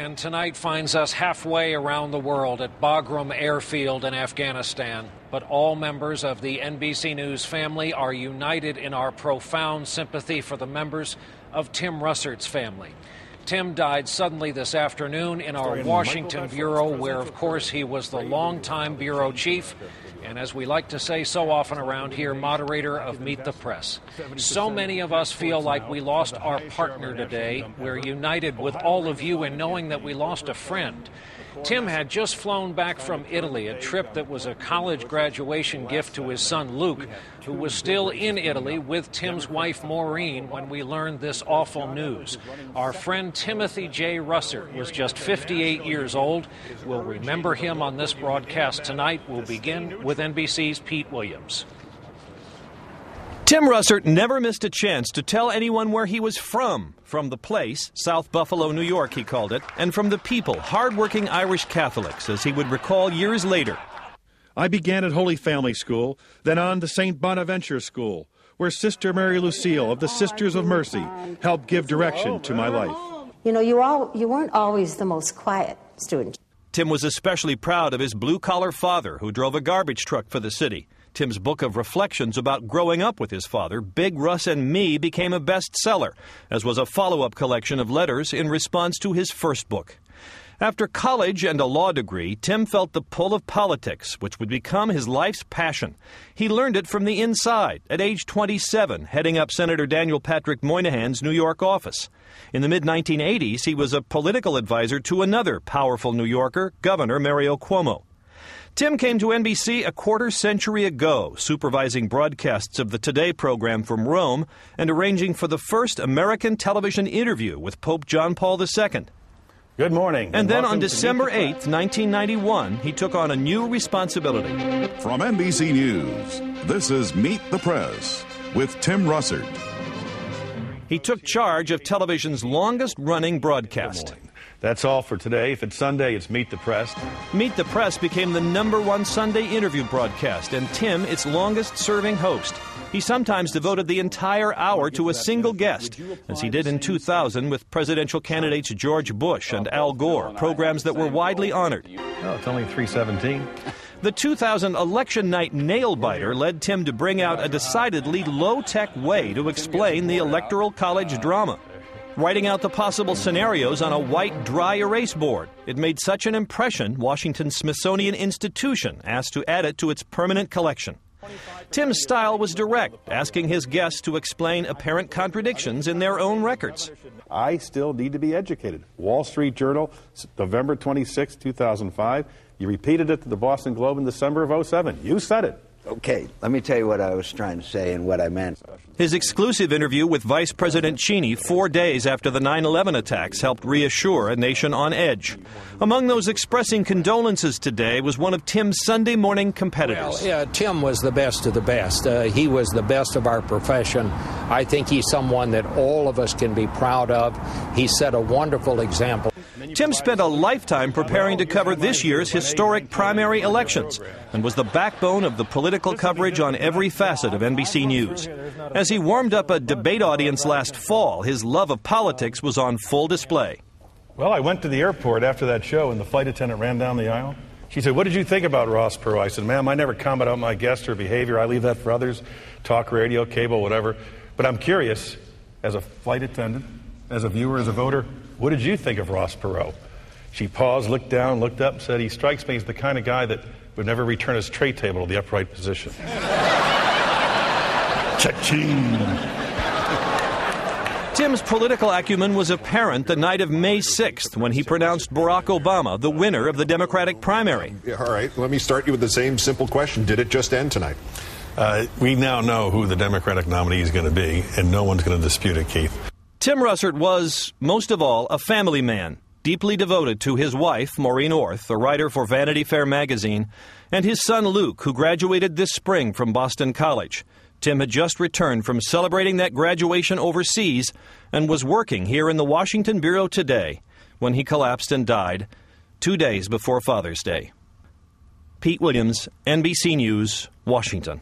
and tonight finds us halfway around the world at Bagram Airfield in Afghanistan. But all members of the NBC News family are united in our profound sympathy for the members of Tim Russert's family. Tim died suddenly this afternoon in our Washington bureau, where, of course, he was the longtime bureau chief and, as we like to say so often around here, moderator of Meet the Press. So many of us feel like we lost our partner today. We're united with all of you in knowing that we lost a friend. Tim had just flown back from Italy, a trip that was a college graduation gift to his son Luke, who was still in Italy with Tim's wife Maureen when we learned this awful news. Our friend Timothy J. Russert was just 58 years old. We'll remember him on this broadcast tonight. We'll begin with NBC's Pete Williams. Tim Russert never missed a chance to tell anyone where he was from the place, South Buffalo, New York, he called it, and from the people, hard-working Irish Catholics, as he would recall years later. I began at Holy Family School, then on to St. Bonaventure School, where Sister Mary Lucille of the Sisters of Mercy helped give direction to my life. You know, you weren't always the most quiet student. Tim was especially proud of his blue-collar father, who drove a garbage truck for the city. Tim's book of reflections about growing up with his father, Big Russ and Me, became a bestseller, as was a follow-up collection of letters in response to his first book. After college and a law degree, Tim felt the pull of politics, which would become his life's passion. He learned it from the inside, at age 27, heading up Senator Daniel Patrick Moynihan's New York office. In the mid-1980s, he was a political advisor to another powerful New Yorker, Governor Mario Cuomo. Tim came to NBC a quarter century ago, supervising broadcasts of the Today program from Rome and arranging for the first American television interview with Pope John Paul II. Good morning. And then on December 8th, 1991, he took on a new responsibility. From NBC News, this is Meet the Press with Tim Russert. He took charge of television's longest-running broadcast. That's all for today. If it's Sunday, it's Meet the Press. Meet the Press became the #1 Sunday interview broadcast, and Tim its longest-serving host. He sometimes devoted the entire hour to a single guest, as he did in 2000 with presidential candidates George Bush and Al Gore, programs that were widely honored. Oh, it's only 3:17. The 2000 election night nail-biter led Tim to bring out a decidedly low-tech way to explain the Electoral College drama. Writing out the possible scenarios on a white, dry erase board. It made such an impression, Washington's Smithsonian Institution asked to add it to its permanent collection. Tim's style was direct, asking his guests to explain apparent contradictions in their own records. I still need to be educated. Wall Street Journal, November 26, 2005. You repeated it to the Boston Globe in December of 2007. You said it. Okay, let me tell you what I was trying to say and what I meant. His exclusive interview with Vice President Cheney 4 days after the 9/11 attacks helped reassure a nation on edge. Among those expressing condolences today was one of Tim's Sunday morning competitors. Well, yeah, Tim was the best of the best. He was the best of our profession. I think he's someone that all of us can be proud of. He set a wonderful example. Tim spent a lifetime preparing to cover this year's historic primary elections and was the backbone of the political coverage on every facet of NBC News. As he warmed up a debate audience last fall, his love of politics was on full display. Well, I went to the airport after that show, and the flight attendant ran down the aisle. She said, "What did you think about Ross Perot?" I said, "Ma'am, I never comment on my guests or behavior. I leave that for others, talk radio, cable, whatever. But I'm curious, as a flight attendant, as a viewer, as a voter, what did you think of Ross Perot?" She paused, looked down, looked up, and said, "He strikes me as the kind of guy that would never return his tray table to the upright position." Cha-ching! Tim's political acumen was apparent the night of May 6th when he pronounced Barack Obama the winner of the Democratic primary. All right, let me start you with the same simple question. Did it just end tonight? We now know who the Democratic nominee is going to be, and no one's going to dispute it, Keith. Tim Russert was, most of all, a family man, deeply devoted to his wife, Maureen Orth, a writer for Vanity Fair magazine, and his son Luke, who graduated this spring from Boston College. Tim had just returned from celebrating that graduation overseas and was working here in the Washington Bureau today when he collapsed and died 2 days before Father's Day. Pete Williams, NBC News, Washington.